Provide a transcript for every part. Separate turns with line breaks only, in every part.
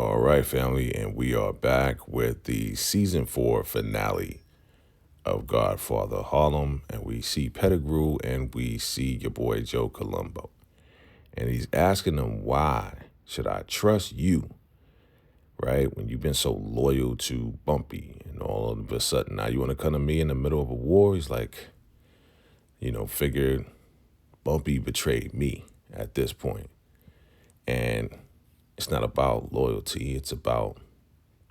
All right, family, and we are back with the season 4 finale of Godfather of Harlem, and we see Pedigrew and we see your boy Joe Colombo. And he's asking them, why should I trust you, right? When you've been so loyal to Bumpy, and all of a sudden now you want to come to me in the middle of a war? He's like, figured Bumpy betrayed me at this point. And it's not about loyalty, it's about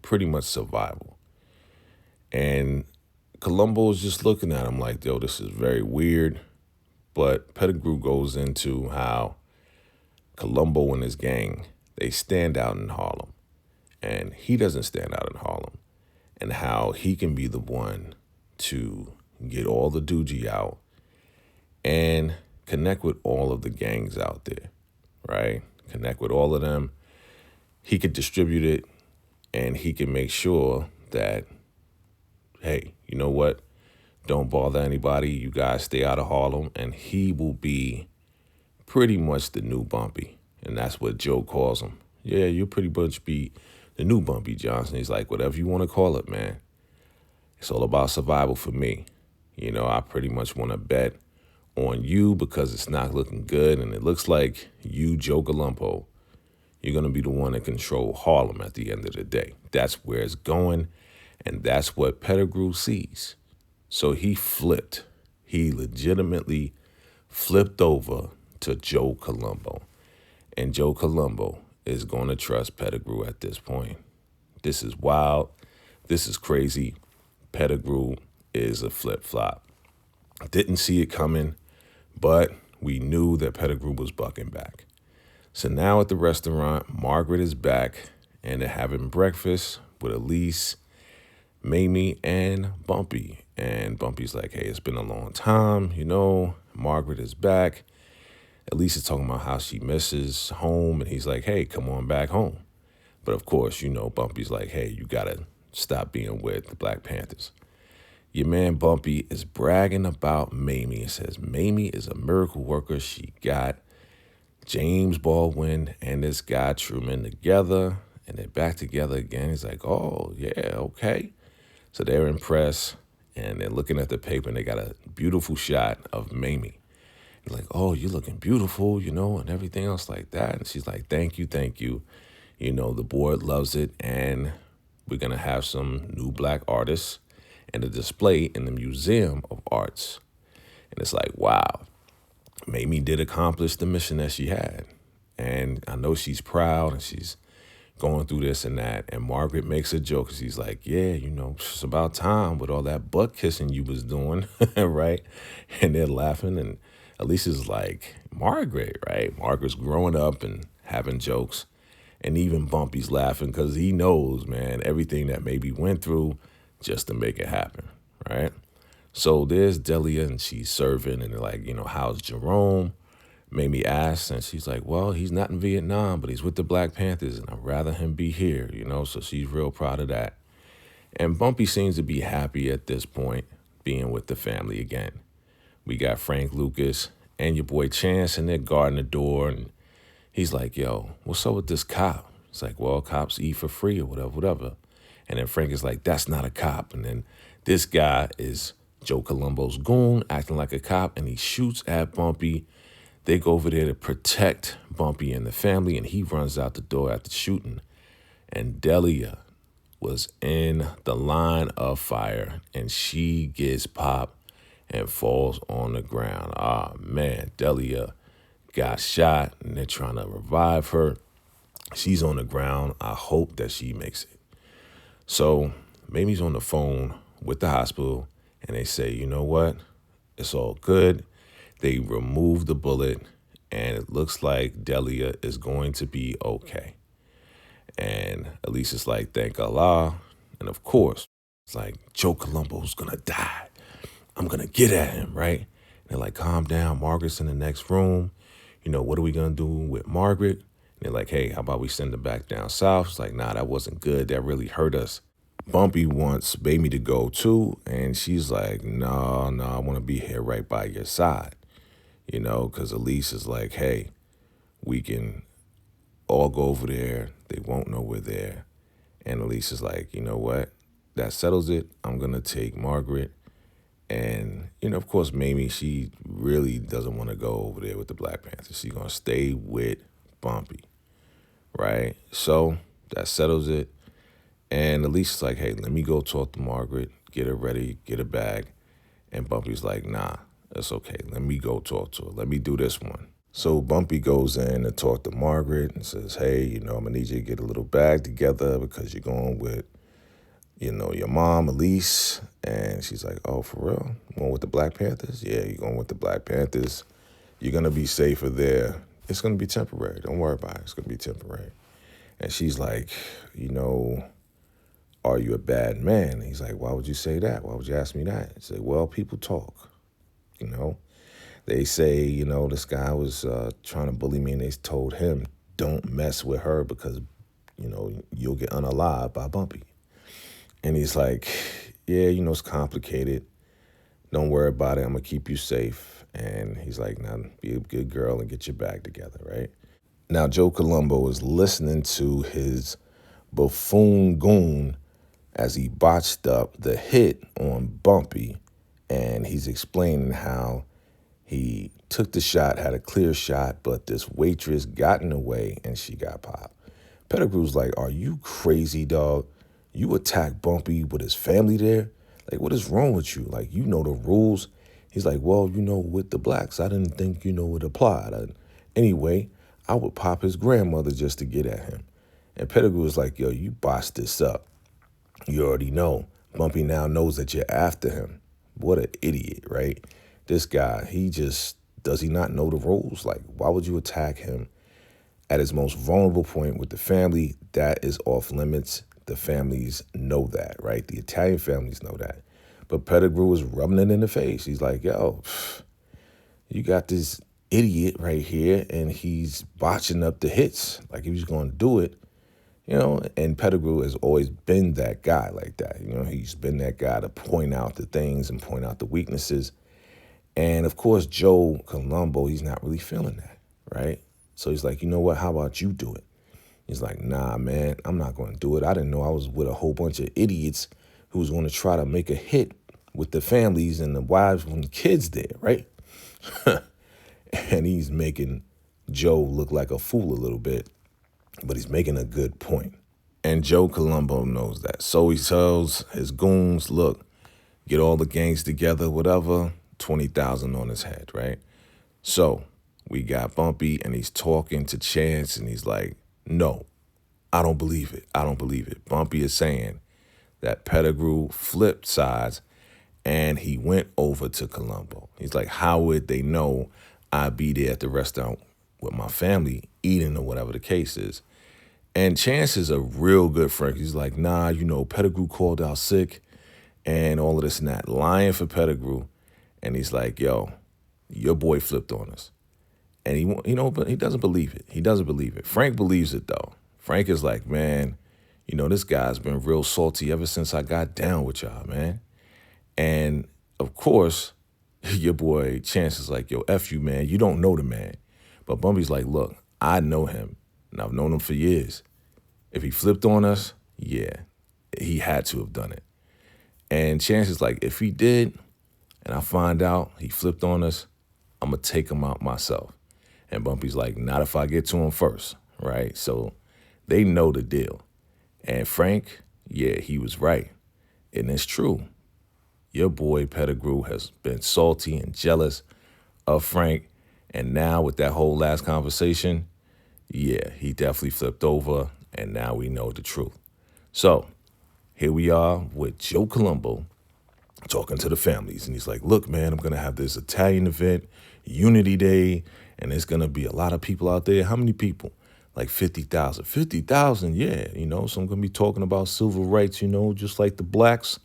pretty much survival. And Colombo's just looking at him like, yo, this is very weird. But Pedigrew goes into how Colombo and his gang, they stand out in Harlem. And he doesn't stand out in Harlem. And how he can be the one to get all the doogie out and connect with all of the gangs out there, right? Connect with all of them. He could distribute it, and he can make sure that, hey, you know what? Don't bother anybody. You guys stay out of Harlem, and he will be pretty much the new Bumpy. And that's what Joe calls him. Yeah, you'll pretty much be the new Bumpy Johnson. He's like, whatever you want to call it, man. It's all about survival for me. I pretty much want to bet on you because it's not looking good, and it looks like you, Joe Colombo, you're going to be the one that control Harlem at the end of the day. That's where it's going, and that's what Pedigrew sees. So he flipped. He legitimately flipped over to Joe Colombo. And Joe Colombo is going to trust Pedigrew at this point. This is wild. This is crazy. Pedigrew is a flip-flop. Didn't see it coming, but we knew that Pedigrew was bucking back. So now at the restaurant, Margaret is back, and they're having breakfast with Elise, Mamie, and Bumpy. And Bumpy's like, hey, it's been a long time, Margaret is back. Elise is talking about how she misses home, and he's like, hey, come on back home. But of course, Bumpy's like, hey, you gotta stop being with the Black Panthers. Your man Bumpy is bragging about Mamie. It says Mamie is a miracle worker. She got James Baldwin and this guy Truman together, and they're back together again. He's like, oh, yeah, okay. So they're impressed, and they're looking at the paper, and they got a beautiful shot of Mamie. He's like, oh, you're looking beautiful, and everything else like that. And she's like, thank you, thank you. The board loves it, and we're going to have some new Black artists and a display in the Museum of Arts. And it's like, wow, Mamie did accomplish the mission that she had. And I know she's proud, and she's going through this and that. And Margaret makes a joke. She's like, yeah, it's about time with all that butt kissing you was doing, right? And they're laughing. And Alicia's like, Margaret, right? Margaret's growing up and having jokes. And even Bumpy's laughing because he knows, man, everything that Mamie went through just to make it happen, right? So there's Delia, and she's serving, and they're like, how's Jerome? Mamie asks, and she's like, well, he's not in Vietnam, but he's with the Black Panthers, and I'd rather him be here, so she's real proud of that. And Bumpy seems to be happy at this point, being with the family again. We got Frank Lucas and your boy Chance, and they're guarding the door, and he's like, yo, what's up with this cop? It's like, well, cops eat for free or whatever. And then Frank is like, that's not a cop. And then this guy is Joe Colombo's goon, acting like a cop, and he shoots at Bumpy. They go over there to protect Bumpy and the family, and he runs out the door after shooting. And Delia was in the line of fire, and she gets popped and falls on the ground. Ah, man, Delia got shot, and they're trying to revive her. She's on the ground. I hope that she makes it. So Mamie's on the phone with the hospital, and they say, you know what? It's all good. They remove the bullet, and it looks like Delia is going to be okay. And Elise is like, thank Allah. And of course, it's like, Joe Colombo's going to die. I'm going to get at him, right? And they're like, calm down. Margaret's in the next room. What are we going to do with Margaret? And they're like, hey, how about we send her back down south? It's like, nah, that wasn't good. That really hurt us. Bumpy wants Mamie to go too, and she's like, no, I want to be here right by your side, because Elise is like, hey, we can all go over there. They won't know we're there. And Elise is like, you know what? That settles it. I'm going to take Margaret. And, of course, Mamie, she really doesn't want to go over there with the Black Panthers. She's going to stay with Bumpy, right? So that settles it. And Elise is like, hey, let me go talk to Margaret, get her ready, get her bag. And Bumpy's like, nah, that's okay. Let me go talk to her. Let me do this one. So Bumpy goes in to talk to Margaret and says, hey, I'm going to need you to get a little bag together because you're going with, your mom, Elise. And she's like, oh, for real? Going with the Black Panthers? Yeah, you're going with the Black Panthers. You're going to be safer there. It's going to be temporary. Don't worry about it. It's going to be temporary. And she's like, are you a bad man? And he's like, why would you say that? Why would you ask me that? He said, well, people talk, They say, this guy was trying to bully me, and they told him, don't mess with her because, you'll get unalived by Bumpy. And he's like, yeah, it's complicated. Don't worry about it. I'm going to keep you safe. And he's like, now be a good girl and get your bag together, right? Now, Joe Colombo is listening to his buffoon goon as he botched up the hit on Bumpy, and he's explaining how he took the shot, had a clear shot, but this waitress got in the way and she got popped. Pedigrew's like, are you crazy, dog? You attacked Bumpy with his family there? Like, what is wrong with you? Like, you know the rules. He's like, well, with the blacks, I didn't think, it applied. Anyway, I would pop his grandmother just to get at him. And Pedigrew was like, yo, you bossed this up. You already know. Bumpy now knows that you're after him. What an idiot, right? This guy, does he not know the rules? Like, why would you attack him at his most vulnerable point with the family? That is off limits. The families know that, right? The Italian families know that. But Pedigrew was rubbing it in the face. He's like, yo, you got this idiot right here, and he's botching up the hits. Like, if he's going to do it, and Pedigrew has always been that guy like that. He's been that guy to point out the things and point out the weaknesses. And, of course, Joe Colombo, he's not really feeling that, right? So he's like, you know what, how about you do it? He's like, nah, man, I'm not going to do it. I didn't know I was with a whole bunch of idiots who was going to try to make a hit with the families and the wives and the kids there, right? And he's making Joe look like a fool a little bit, but he's making a good point. And Joe Colombo knows that. So he tells his goons, look, get all the gangs together, whatever, 20,000 on his head, right? So we got Bumpy, and he's talking to Chance, and he's like, no, I don't believe it. I don't believe it. Bumpy is saying that Pedigrew flipped sides and he went over to Colombo. He's like, how would they know I'd be there at the restaurant with my family eating or whatever the case is? And Chance is a real good friend. He's like, nah, Pedigrew called out sick and all of this and that, lying for Pedigrew. And he's like, yo, your boy flipped on us. And but he doesn't believe it. He doesn't believe it. Frank believes it, though. Frank is like, man, this guy's been real salty ever since I got down with y'all, man. And, of course, your boy Chance is like, yo, F you, man. You don't know the man. But Bumpy's like, look, I know him, and I've known him for years. If he flipped on us, yeah, he had to have done it. And Chance is like, if he did, and I find out he flipped on us, I'm going to take him out myself. And Bumpy's like, not if I get to him first, right? So they know the deal. And Frank, yeah, he was right. And it's true. Your boy Pedigrew has been salty and jealous of Frank. And now with that whole last conversation, yeah, he definitely flipped over. And now we know the truth. So here we are with Joe Colombo talking to the families. And he's like, look, man, I'm going to have this Italian event, Unity Day, and there's going to be a lot of people out there. How many people? Like 50,000. 50,000, yeah, So I'm going to be talking about civil rights, just like the blacks.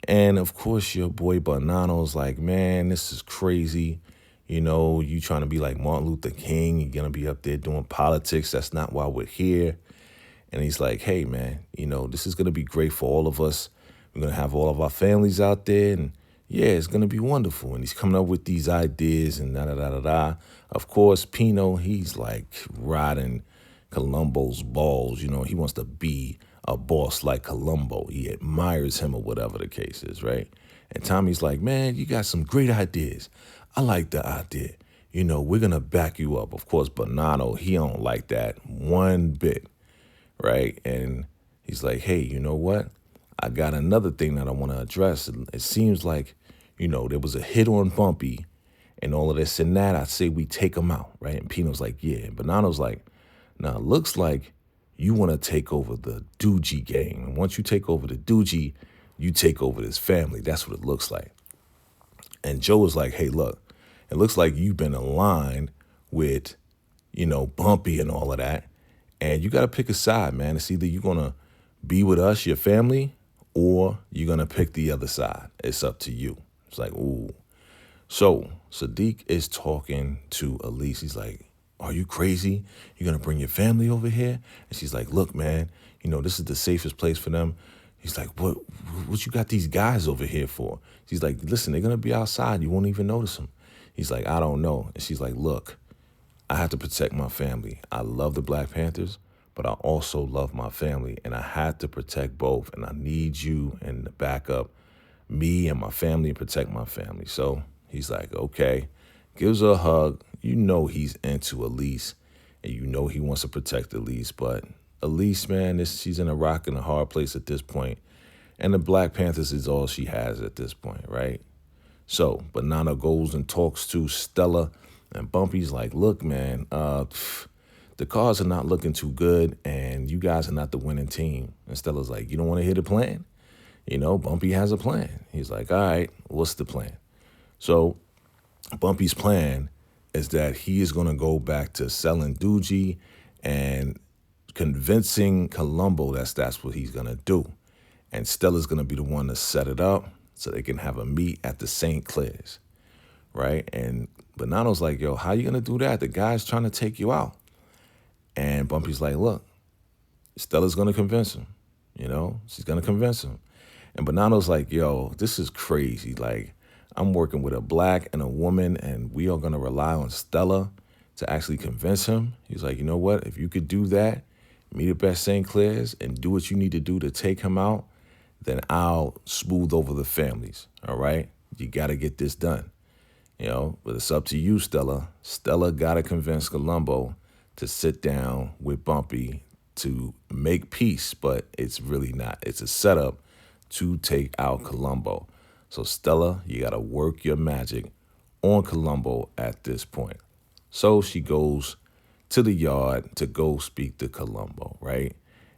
And, of course, your boy Bonanno's like, man, this is crazy. You trying to be like Martin Luther King. You're going to be up there doing politics. That's not why we're here. And he's like, hey, man, this is going to be great for all of us. We're going to have all of our families out there. And, yeah, it's going to be wonderful. And he's coming up with these ideas and da-da-da-da-da. Of course, Pino, he's like riding, Colombo's balls. You know, he wants to be a boss like Colombo. He admires him or whatever the case is, right? And Tommy's like, man, you got some great ideas. I like the idea. You know, we're going to back you up. Of course, Bonanno, he don't like that one bit, right? And he's like, hey, you know what? I got another thing that I want to address. It seems like, you know, there was a hit on Bumpy and all of this and that. I say we take him out, right? And Pino's like, yeah. And Bonanno's like, now it looks like you want to take over the Doogie gang. And once you take over the Doogie, you take over this family. That's what it looks like. And Joe was like, hey, look, it looks like you've been aligned with, you know, Bumpy and all of that. And you got to pick a side, man. It's either you're going to be with us, your family, or you're going to pick the other side. It's up to you. It's like, ooh. So Sadiq is talking to Elise. He's like, are you crazy? You're going to bring your family over here? And she's like, look, man, you know, this is the safest place for them. He's like, what you got these guys over here for? She's like, listen, they're going to be outside. You won't even notice them. He's like, I don't know. And she's like, look, I have to protect my family. I love the Black Panthers, but I also love my family, and I had to protect both. And I need you and the backup, me and my family, and protect my family. So he's like, okay, gives her a hug. You know he's into Elise, and you know he wants to protect Elise. But Elise, man, she's in a rock and a hard place at this point. And the Black Panthers is all she has at this point, right? So Banana goes and talks to Stella, and Bumpy's like, look, man, the cards are not looking too good, and you guys are not the winning team. And Stella's like, you don't want to hear the plan? You know, Bumpy has a plan. He's like, all right, what's the plan? So Bumpy's plan is that he is going to go back to selling Doogie and convincing Colombo that's what he's going to do. And Stella's going to be the one to set it up so they can have a meet at the St. Clair's, right? And Bonanno's like, yo, how you going to do that? The guy's trying to take you out. And Bumpy's like, look, Stella's going to convince him. You know, she's going to convince him. And Bonanno's like, yo, this is crazy. Like, I'm working with a black and a woman, and we are going to rely on Stella to actually convince him. He's like, you know what? If you could do that, meet up at St. Clair's and do what you need to do to take him out, then I'll smooth over the families, all right? You got to get this done, you know? But it's up to you, Stella. Stella got to convince Colombo to sit down with Bumpy to make peace, but it's really not. It's a setup to take out Colombo. So Stella, you got to work your magic on Colombo at this point. So she goes to the yard to go speak to Colombo, right?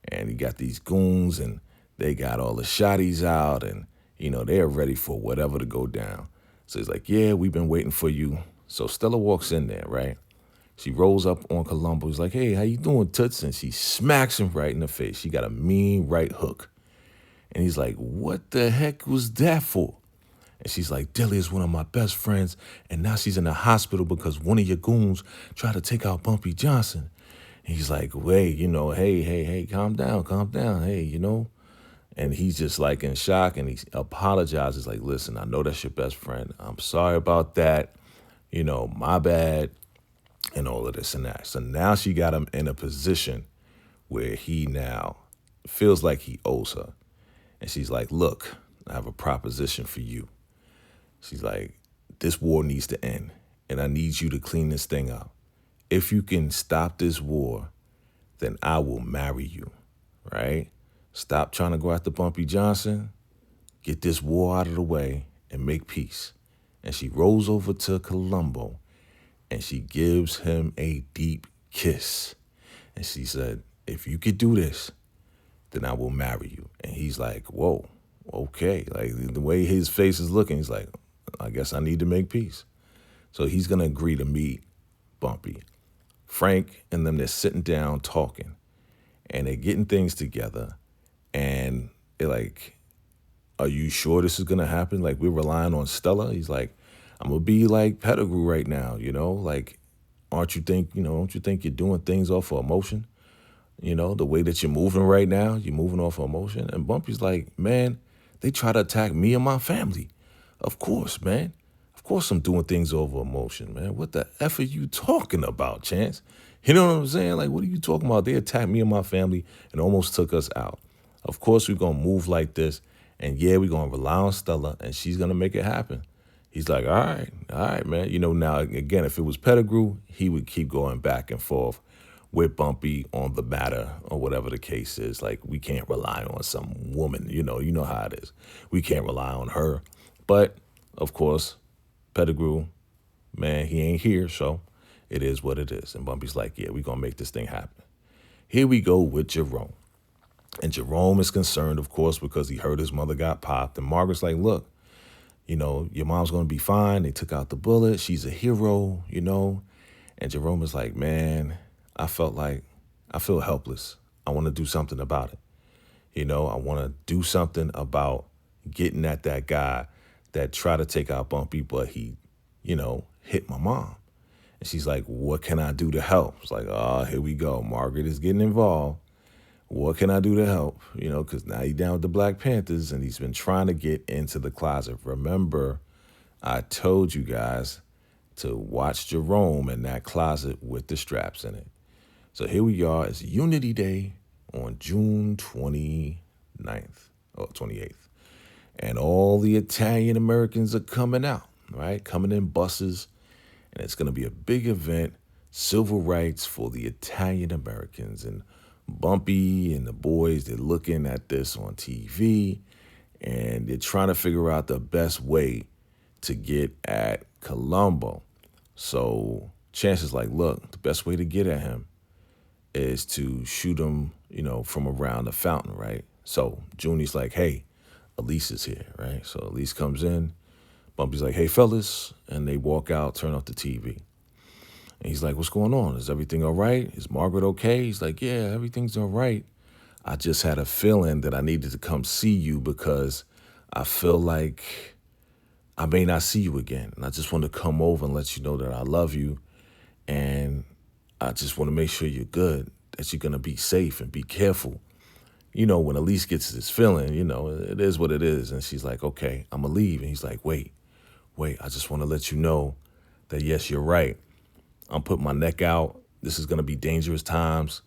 And he got these goons, and they got all the shotties out, and, you know, they're ready for whatever to go down. So he's like, yeah, we've been waiting for you. So Stella walks in there, right? She rolls up on Colombo. He's like, hey, how you doing, Toots? And she smacks him right in the face. She got a mean right hook. And he's like, what the heck was that for? And she's like, Delia's one of my best friends, and now she's in the hospital because one of your goons tried to take out Bumpy Johnson. And he's like, wait, you know, hey, calm down, hey, you know. And he's just like in shock, and he apologizes like, listen, I know that's your best friend. I'm sorry about that. You know, my bad, and all of this and that. So now she got him in a position where he now feels like he owes her. And she's like, look, I have a proposition for you. She's like, this war needs to end, and I need you to clean this thing up. If you can stop this war, then I will marry you, right? Stop trying to go after Bumpy Johnson, get this war out of the way, and make peace. And she rolls over to Colombo, and she gives him a deep kiss. And she said, if you could do this, then I will marry you. And he's like, whoa, okay. Like, the way his face is looking, he's like, I guess I need to make peace. So he's going to agree to meet Bumpy. Frank and them, they're sitting down talking, and they're getting things together. And they're like, are you sure this is going to happen? Like, we're relying on Stella. He's like, I'm going to be like Pedigrew right now, you know? Like, don't you think you're doing things off of emotion? You know, the way that you're moving right now, you're moving off of emotion. And Bumpy's like, man, they try to attack me and my family. Of course, man. Of course I'm doing things over emotion, man. What the F are you talking about, Chance? You know what I'm saying? Like, what are you talking about? They attacked me and my family and almost took us out. Of course, we're going to move like this. And yeah, we're going to rely on Stella and she's going to make it happen. He's like, all right, man. You know, now, again, if it was Pedigrew, he would keep going back and forth with Bumpy on the matter or whatever the case is. Like, we can't rely on some woman. You know how it is. We can't rely on her. But, of course, Pedigrew, man, he ain't here, so it is what it is. And Bumpy's like, yeah, we're going to make this thing happen. Here we go with Jerome. And Jerome is concerned, of course, because he heard his mother got popped. And Margaret's like, look, you know, your mom's going to be fine. They took out the bullet. She's a hero, you know. And Jerome is like, man, I feel helpless. I want to do something about it. You know, I want to do something about getting at that guy that tried to take out Bumpy, but he, you know, hit my mom. And she's like, what can I do to help? It's like, oh, here we go. Margaret is getting involved. What can I do to help? You know, because now he's down with the Black Panthers and he's been trying to get into the closet. Remember, I told you guys to watch Jerome in that closet with the straps in it. So here we are. It's Unity Day on June 29th or 28th. And all the Italian Americans are coming out, right? Coming in buses. And it's going to be a big event, civil rights for the Italian Americans. And Bumpy and the boys, they're looking at this on TV and they're trying to figure out the best way to get at Colombo. So Chance is like, look, the best way to get at him is to shoot him, you know, from around the fountain, right? So Junie's like, hey, Elise is here, right? So Elise comes in. Bumpy's like, hey, fellas. And they walk out, turn off the TV. And he's like, what's going on? Is everything all right? Is Margaret okay? He's like, yeah, everything's all right. I just had a feeling that I needed to come see you because I feel like I may not see you again. And I just want to come over and let you know that I love you. And I just want to make sure you're good, that you're going to be safe and be careful. You know, when Elise gets this feeling, you know, it is what it is. And she's like, okay, I'm going to leave. And he's like, wait, I just want to let you know that, yes, you're right. I'm putting my neck out. This is going to be dangerous times,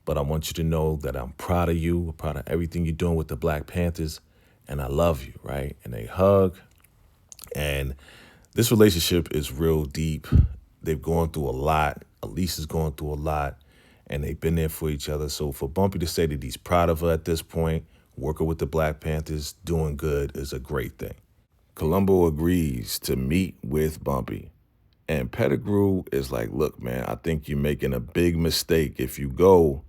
but I want you to know that I'm proud of you, proud of everything you're doing with the Black Panthers, and I love you, right? And they hug, and this relationship is real deep. They've gone through a lot. Elise is going through a lot, and they've been there for each other. So for Bumpy to say that he's proud of her at this point, working with the Black Panthers, doing good, is a great thing. Colombo agrees to meet with Bumpy. And Pedigrew is like, look, man, I think you're making a big mistake. If you go,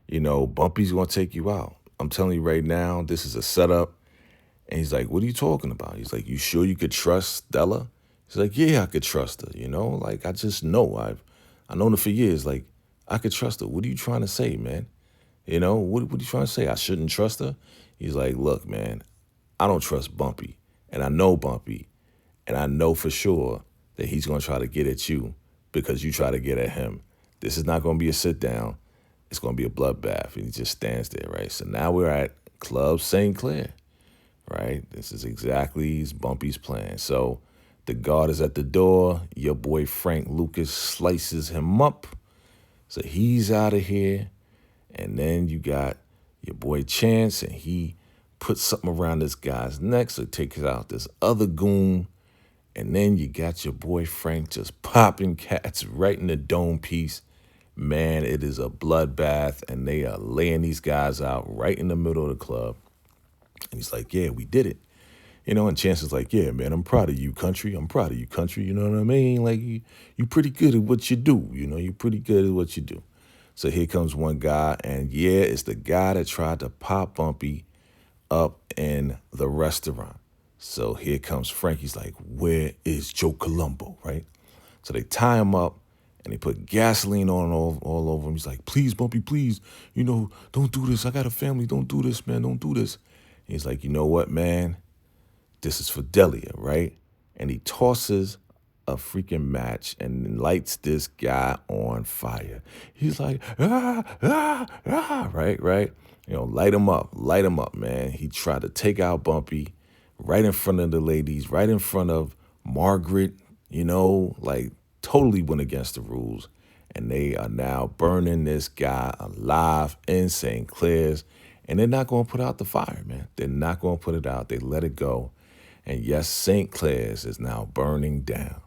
you know, Bumpy's going to take you out. I'm telling you right now, this is a setup. And he's like, what are you talking about? He's like, you sure you could trust Stella? He's like, yeah, I could trust her. You know, like, I just know. I've known her for years. Like, I could trust her. What are you trying to say, man? You know, what are you trying to say? I shouldn't trust her? He's like, look, man, I don't trust Bumpy. And I know Bumpy. And I know for sure that he's going to try to get at you because you try to get at him. This is not going to be a sit down. It's going to be a bloodbath. And he just stands there, right? So now we're at Club St. Clair, right? This is exactly Bumpy's plan. So the guard is at the door. Your boy Frank Lucas slices him up. So he's out of here. And then you got your boy Chance, and he puts something around this guy's neck, so he takes out this other goon. And then you got your boy Frank just popping cats right in the dome piece. Man, it is a bloodbath, and they are laying these guys out right in the middle of the club. And he's like, yeah, we did it. You know, and Chance is like, yeah, man, I'm proud of you, country. I'm proud of you, country. You know what I mean? Like, you pretty good at what you do. You know, you're pretty good at what you do. So here comes one guy, and yeah, it's the guy that tried to pop Bumpy up in the restaurant. So here comes Frank. He's like, where is Joe Colombo, right? So they tie him up, and they put gasoline on all over him. He's like, please, Bumpy, please, you know, don't do this. I got a family. Don't do this, man. Don't do this. And he's like, you know what, man? This is for Delia, right? And he tosses a freaking match and lights this guy on fire. He's like, right? You know, light him up, man. He tried to take out Bumpy right in front of the ladies, right in front of Margaret, you know, like totally went against the rules. and they are now burning this guy alive in St. Clair's, and they're not going to put out the fire, man. They're not going to put it out. They let it go. And yes, St. Clair's is now burning down.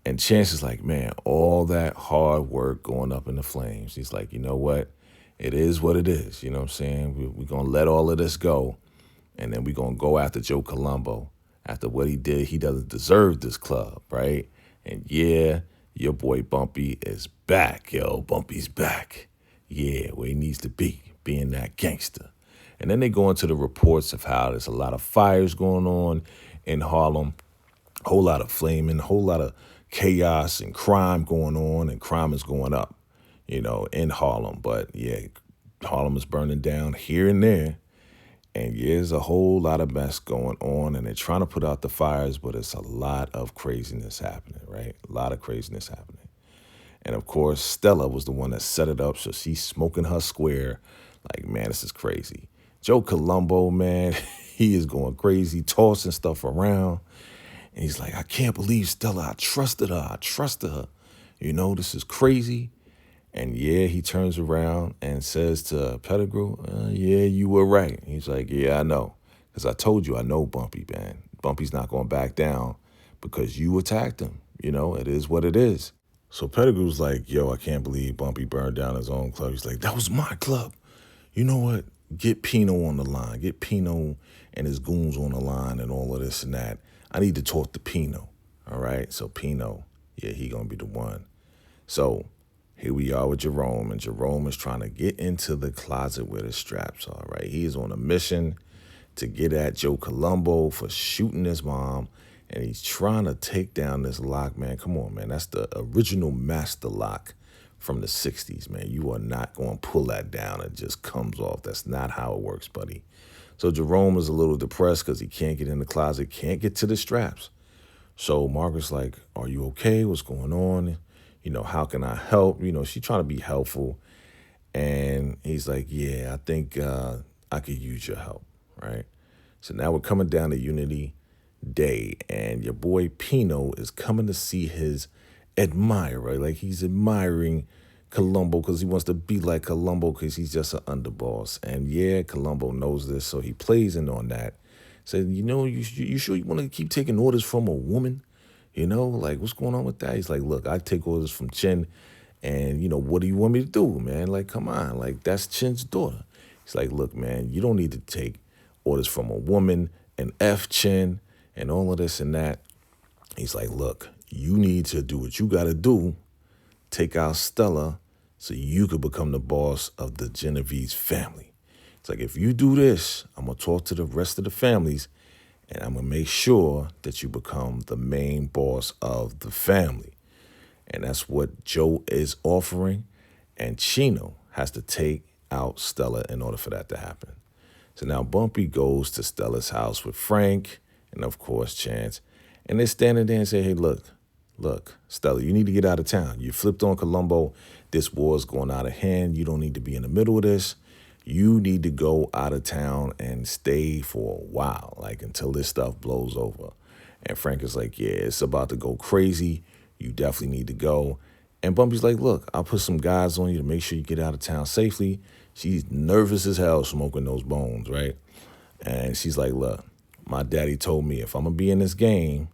And Chance is like, man, all that hard work going up in the flames. He's like, you know what? It is what it is. You know what I'm saying? We're going to let all of this go. And then we're going to go after Joe Colombo. After what he did, he doesn't deserve this club, right? And yeah, your boy Bumpy is back, yo. Bumpy's back. Yeah, where he needs to be, being that gangster. And then they go into the reports of how there's a lot of fires going on in Harlem, a whole lot of flaming, a whole lot of chaos and crime going on, and crime is going up, you know, in Harlem. But yeah, Harlem is burning down here and there. And yeah, there's a whole lot of mess going on, and they're trying to put out the fires, but it's a lot of craziness happening, right? A lot of craziness happening. And of course, Stella was the one that set it up, so she's smoking her square. Like, man, this is crazy. Joe Colombo, man, he is going crazy, tossing stuff around. And he's like, I can't believe Stella, I trusted her. You know, this is crazy. And yeah, he turns around and says to Pedigrew, yeah, you were right. He's like, yeah, I know. Because I told you I know Bumpy, man. Bumpy's not going back down because you attacked him. You know, it is what it is. So Pettigrew's like, yo, I can't believe Bumpy burned down his own club. He's like, that was my club. You know what? Get Pino on the line. Get Pino and his goons on the line and all of this and that. I need to talk to Pino. All right? So Pino, yeah, he going to be the one. So here we are with Jerome, and Jerome is trying to get into the closet where the straps are, right? He is on a mission to get at Joe Colombo for shooting his mom, and he's trying to take down this lock, man. Come on, man. That's the original master lock from the 60s, man. You are not going to pull that down. It just comes off. That's not how it works, buddy. So Jerome is a little depressed because he can't get in the closet, can't get to the straps. So Margaret's like, are you okay? What's going on? You know, how can I help? You know, she's trying to be helpful. And he's like, yeah, I think I could use your help, right? So now we're coming down to Unity Day, and your boy Pino is coming to see his admirer. Like, he's admiring Colombo because he wants to be like Colombo because he's just an underboss. And yeah, Colombo knows this, so he plays in on that. Said, you know, you sure you want to keep taking orders from a woman? You know, like, what's going on with that? He's like, look, I take orders from Chin, and, you know, what do you want me to do, man? Like, come on, like, that's Chin's daughter. He's like, look, man, you don't need to take orders from a woman and F Chin and all of this and that. He's like, look, you need to do what you got to do, take out Stella so you could become the boss of the Genovese family. It's like, if you do this, I'm going to talk to the rest of the families, and I'm going to make sure that you become the main boss of the family. And that's what Joe is offering. And Chino has to take out Stella in order for that to happen. So now Bumpy goes to Stella's house with Frank and, of course, Chance. And they're standing there and say, hey, look, Stella, you need to get out of town. You flipped on Colombo. This war's going out of hand. You don't need to be in the middle of this. You need to go out of town and stay for a while, like until this stuff blows over. And Frank is like, yeah, it's about to go crazy. You definitely need to go. And Bumpy's like, look, I'll put some guys on you to make sure you get out of town safely. She's nervous as hell smoking those bones, right? And she's like, look, my daddy told me if I'm going to be in this game,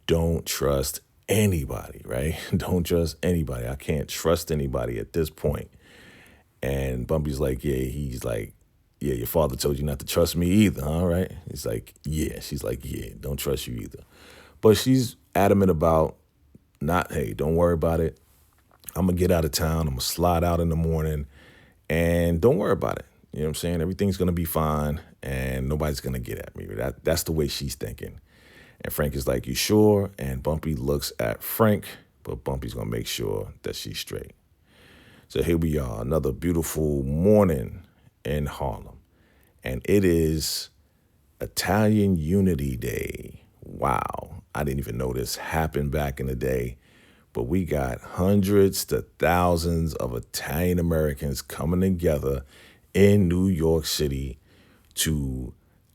don't trust anybody, right? Don't trust anybody. I can't trust anybody at this point. And Bumpy's like, yeah, he's like, yeah, your father told you not to trust me either, huh, right? He's like, yeah. She's like, yeah, don't trust you either. But she's adamant about not, hey, don't worry about it. I'm going to get out of town. I'm going to slide out in the morning, and don't worry about it. You know what I'm saying? Everything's going to be fine, and nobody's going to get at me. That's the way she's thinking. And Frank is like, you sure? And Bumpy looks at Frank, but Bumpy's going to make sure that she's straight. So here we are, another beautiful morning in Harlem. And it is Italian Unity Day. Wow. I didn't even know this happened back in the day. But we got hundreds to thousands of Italian Americans coming together in New York City to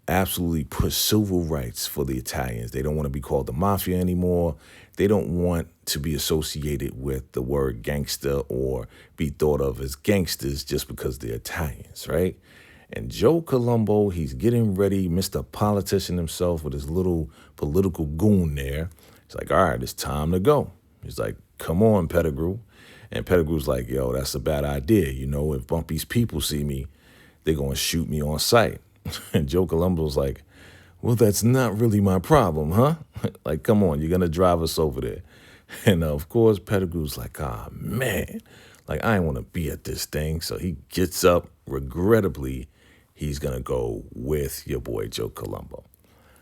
absolutely push civil rights for the Italians. They don't want to be called the mafia anymore. They don't want to be associated with the word gangster or be thought of as gangsters just because they're Italians, right? And Joe Colombo, he's getting ready, Mr. Politician himself with his little political goon there. He's like, all right, it's time to go. He's like, come on, Pedigrew. And Petigrew's like, yo, that's a bad idea. You know, if Bumpy's people see me, they're going to shoot me on sight. And Joe Colombo's like, well, that's not really my problem, huh? Like, come on, you're going to drive us over there. And of course, Petigrew's like, ah, man, like, I ain't want to be at this thing. So he gets up, regrettably, he's going to go with your boy Joe Colombo.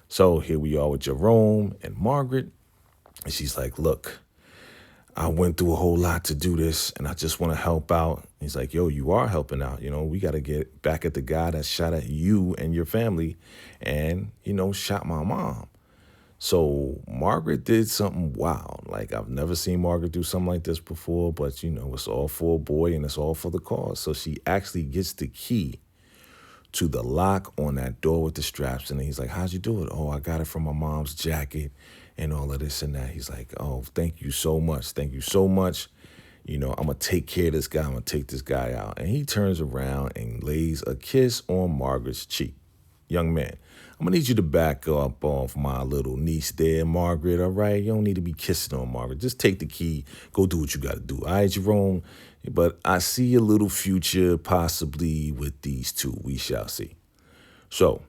So here we are with Jerome and Margaret. And she's like, look, I went through a whole lot to do this, and I just want to help out. He's like, yo, you are helping out. You know, we got to get back at the guy that shot at you and your family and, you know, shot my mom. So Margaret did something wild. Like, I've never seen Margaret do something like this before, but, you know, it's all for a boy and it's all for the cause. So she actually gets the key to the lock on that door with the straps. And he's like, how'd you do it? Oh, I got it from my mom's jacket and all of this and that. He's like, oh, thank you so much. Thank you so much. You know, I'm going to take care of this guy. I'm going to take this guy out. And he turns around and lays a kiss on Margaret's cheek. Young man, I'm going to need you to back up off my little niece there, Margaret, all right? You don't need to be kissing on Margaret. Just take the key. Go do what you got to do. All right, Jerome? But I see a little future possibly with these two. We shall see. So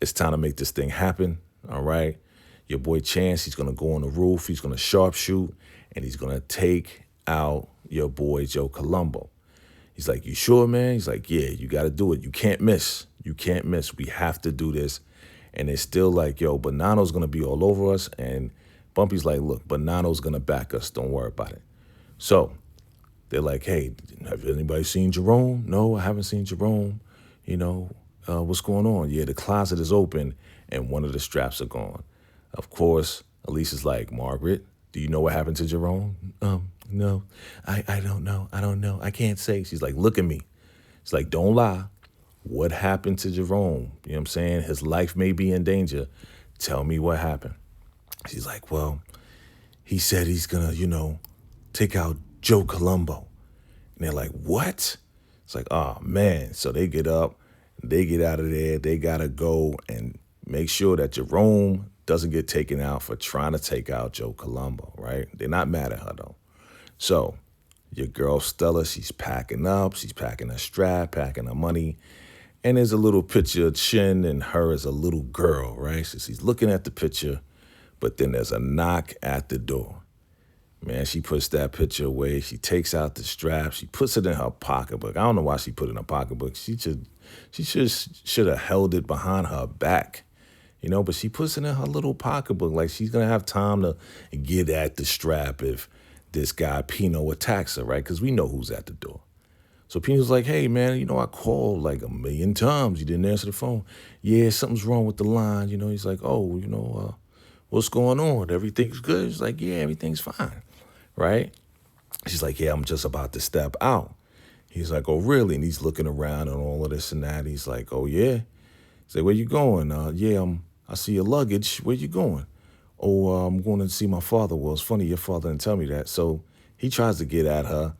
it's time to make this thing happen, all right? Your boy Chance, he's going to go on the roof. He's going to sharpshoot, and he's going to take out your boy Joe Colombo. He's like, you sure, man? He's like, yeah, you got to do it. You can't miss. You can't miss. We have to do this. And it's still like, yo, Bonanno's going to be all over us. And Bumpy's like, look, Bonanno's going to back us. Don't worry about it. So they're like, hey, have anybody seen Jerome? No, I haven't seen Jerome. You know, what's going on? Yeah, the closet is open, and one of the straps are gone. Of course, Elise is like, Margaret, do you know what happened to Jerome? No, I don't know. I don't know. I can't say. She's like, look at me. She's like, don't lie. What happened to Jerome? You know what I'm saying? His life may be in danger. Tell me what happened. She's like, well, he said he's going to, you know, take out Joe Colombo. And they're like, what? It's like, oh, man. So they get up, they get out of there. They got to go and make sure that Jerome doesn't get taken out for trying to take out Joe Colombo, right? They're not mad at her, though. So your girl Stella, she's packing up. She's packing her strap, packing her money. And there's a little picture of Chin and her as a little girl, right? So she's looking at the picture, but then there's a knock at the door. Man, she puts that picture away. She takes out the strap. She puts it in her pocketbook. I don't know why she put it in her pocketbook. She should have held it behind her back, you know, but she puts it in her little pocketbook. Like, she's going to have time to get at the strap if this guy Pino attacks her, right? Because we know who's at the door. So Pino's like, hey, man, you know, I called like 1,000,000 times. You didn't answer the phone. Yeah, something's wrong with the line. You know, he's like, oh, you know, what's going on? Everything's good? He's like, yeah, everything's fine, right? She's like, yeah, I'm just about to step out. He's like, oh, really? And he's looking around and all of this and that. He's like, oh, yeah? He's like, where you going? Yeah, I see your luggage. Where you going? Oh, I'm going to see my father. Well, it's funny, your father didn't tell me that. So he tries to get at her,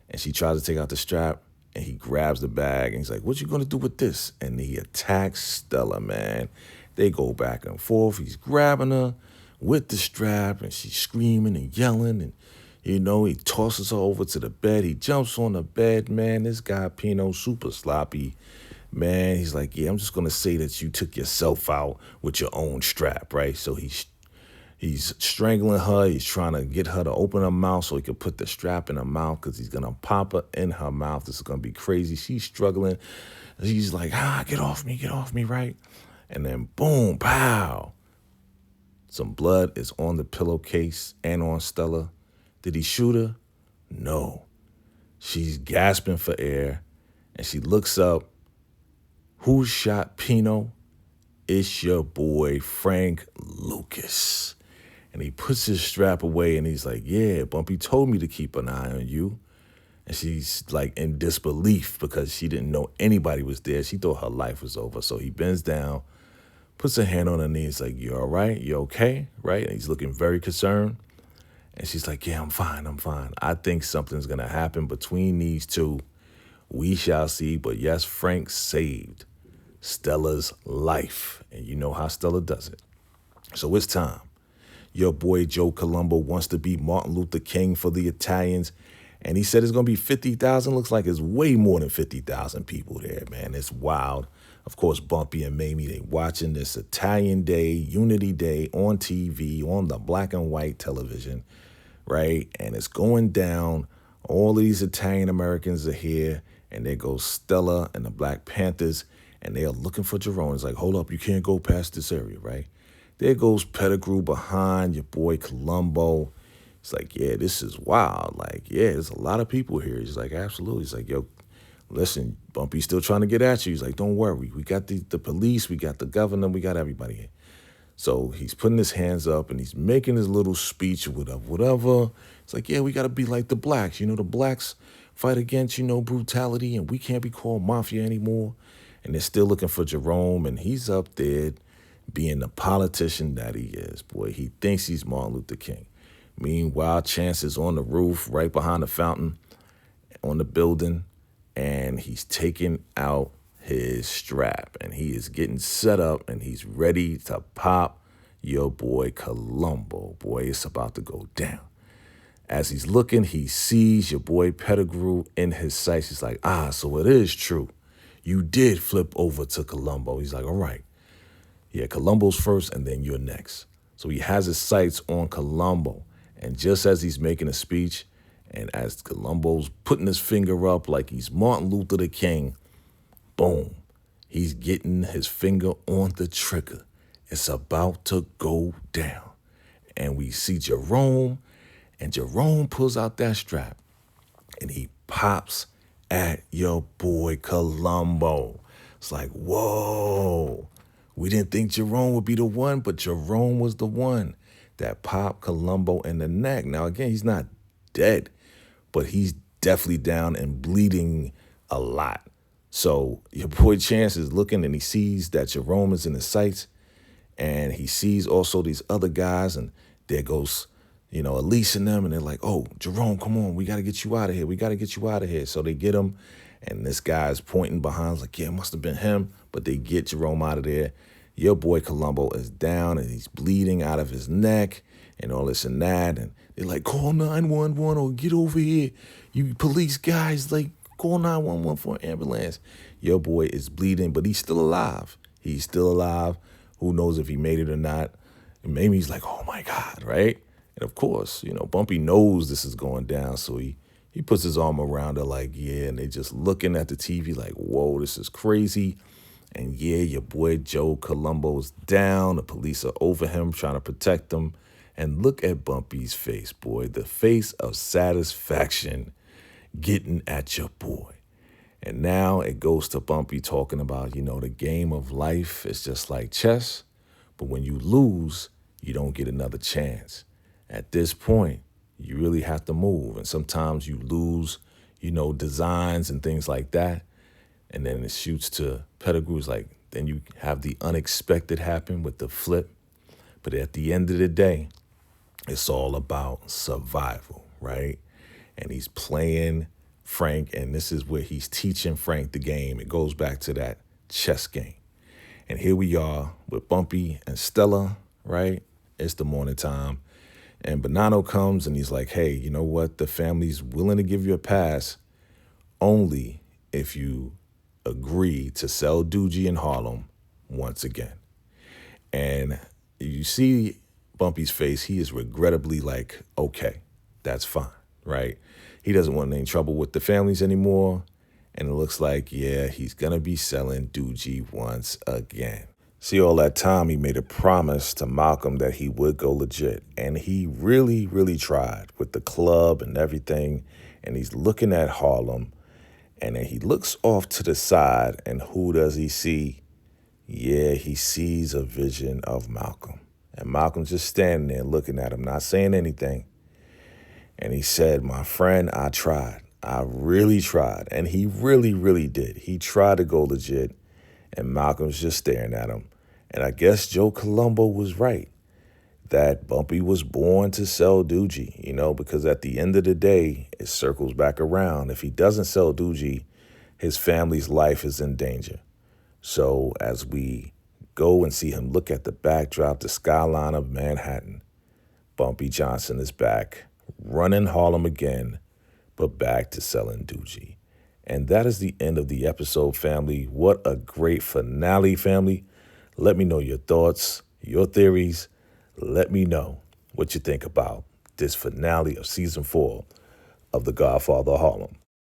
and she tries to take out the strap, and he grabs the bag, and he's like, what you going to do with this? And he attacks Stella, man. They go back and forth. He's grabbing her with the strap, and she's screaming and yelling, and, you know, he tosses her over to the bed. He jumps on the bed, man. This guy, Pino, super sloppy. Man, he's like, yeah, I'm just going to say that you took yourself out with your own strap, right? So he's strangling her. He's trying to get her to open her mouth so he can put the strap in her mouth because he's going to pop her in her mouth. This is going to be crazy. She's struggling. He's like, get off me, right? And then boom, pow. Some blood is on the pillowcase and on Stella. Did he shoot her? No. She's gasping for air, and she looks up. Who shot Pino? It's your boy, Frank Lucas. And he puts his strap away, and he's like, yeah, Bumpy told me to keep an eye on you. And she's like in disbelief because she didn't know anybody was there. She thought her life was over. So he bends down, puts her hand on her knee. It's like, you all right? You okay? Right? And he's looking very concerned. And she's like, yeah, I'm fine. I'm fine. I think something's going to happen between these two. We shall see. But yes, Frank saved Stella's life. And you know how Stella does it. So it's time. Your boy Joe Colombo wants to be Martin Luther King for the Italians. And he said it's going to be 50,000. Looks like it's way more than 50,000 people there, man. It's wild. Of course, Bumpy and Mamie, they watching this Italian Day, Unity Day on TV, on the black and white television, right? And it's going down. All of these Italian Americans are here. And there goes Stella and the Black Panthers. And they are looking for Jerome. It's like, hold up, you can't go past this area, right? There goes Pedigrew behind your boy Colombo. It's like, yeah, this is wild. Like, yeah, there's a lot of people here. He's like, absolutely. He's like, yo, listen, Bumpy's still trying to get at you. He's like, don't worry. We got the police. We got the governor. We got everybody here. So he's putting his hands up and he's making his little speech or whatever. It's like, yeah, we got to be like the blacks. You know, the blacks fight against, brutality, and we can't be called mafia anymore. And they're still looking for Jerome, and he's up there being the politician that he is, boy. He thinks he's Martin Luther King. Meanwhile, Chance is on the roof right behind the fountain on the building, and he's taking out his strap, and he is getting set up, and he's ready to pop your boy Colombo. Boy, it's about to go down. As he's looking, he sees your boy Pedigrew in his sights. He's like, so it is true. You did flip over to Colombo. He's like, all right. Yeah, Colombo's first, and then you're next. So he has his sights on Colombo. And just as he's making a speech, and as Colombo's putting his finger up like he's Martin Luther the King, boom, he's getting his finger on the trigger. It's about to go down. And we see Jerome, and Jerome pulls out that strap, and he pops at your boy Colombo. It's like, whoa. We didn't think Jerome would be the one, but Jerome was the one that popped Colombo in the neck. Now, again, he's not dead, but he's definitely down and bleeding a lot. So your boy Chance is looking, and he sees that Jerome is in his sights, and he sees also these other guys, and there goes, Elise and them, and they're like, oh, Jerome, come on, we got to get you out of here. We got to get you out of here. So they get him, and this guy's pointing behind, like, yeah, it must have been him, but they get Jerome out of there. Your boy Colombo is down, and he's bleeding out of his neck and all this and that. And they're like, call 911 or get over here. You police guys, like, call 911 for an ambulance. Your boy is bleeding, but he's still alive. He's still alive. Who knows if he made it or not. And maybe he's like, oh, my God, right? And, of course, Bumpy knows this is going down, so he puts his arm around her like, yeah, and they just looking at the TV like, whoa, this is crazy. And yeah, your boy Joe Colombo's down. The police are over him, trying to protect him. And look at Bumpy's face, boy. The face of satisfaction getting at your boy. And now it goes to Bumpy talking about, the game of life is just like chess. But when you lose, you don't get another chance. At this point, you really have to move. And sometimes you lose, designs and things like that. And then it shoots to Petigrew's like, then you have the unexpected happen with the flip. But at the end of the day, it's all about survival, right? And he's playing Frank, and this is where he's teaching Frank the game. It goes back to that chess game. And here we are with Bumpy and Stella, right? It's the morning time. And Bonanno comes and he's like, hey, you know what? The family's willing to give you a pass only if you agree to sell Doogie in Harlem once again. And you see Bumpy's face. He is regrettably like, okay, that's fine, right? He doesn't want any trouble with the families anymore. And it looks like, yeah, he's going to be selling Doogie once again. See, all that time he made a promise to Malcolm that he would go legit. And he really, really tried with the club and everything. And he's looking at Harlem. And then he looks off to the side. And who does he see? Yeah, he sees a vision of Malcolm. And Malcolm's just standing there looking at him, not saying anything. And he said, my friend, I tried. I really tried. And he really, really did. He tried to go legit. And Malcolm's just staring at him. And I guess Joe Colombo was right that Bumpy was born to sell Doogie, because at the end of the day, it circles back around. If he doesn't sell Doogie, his family's life is in danger. So as we go and see him look at the backdrop, the skyline of Manhattan, Bumpy Johnson is back, running Harlem again, but back to selling Doogie. And that is the end of the episode, family. What a great finale, family. Let me know your thoughts, your theories. Let me know what you think about this finale of season 4 of The Godfather of Harlem.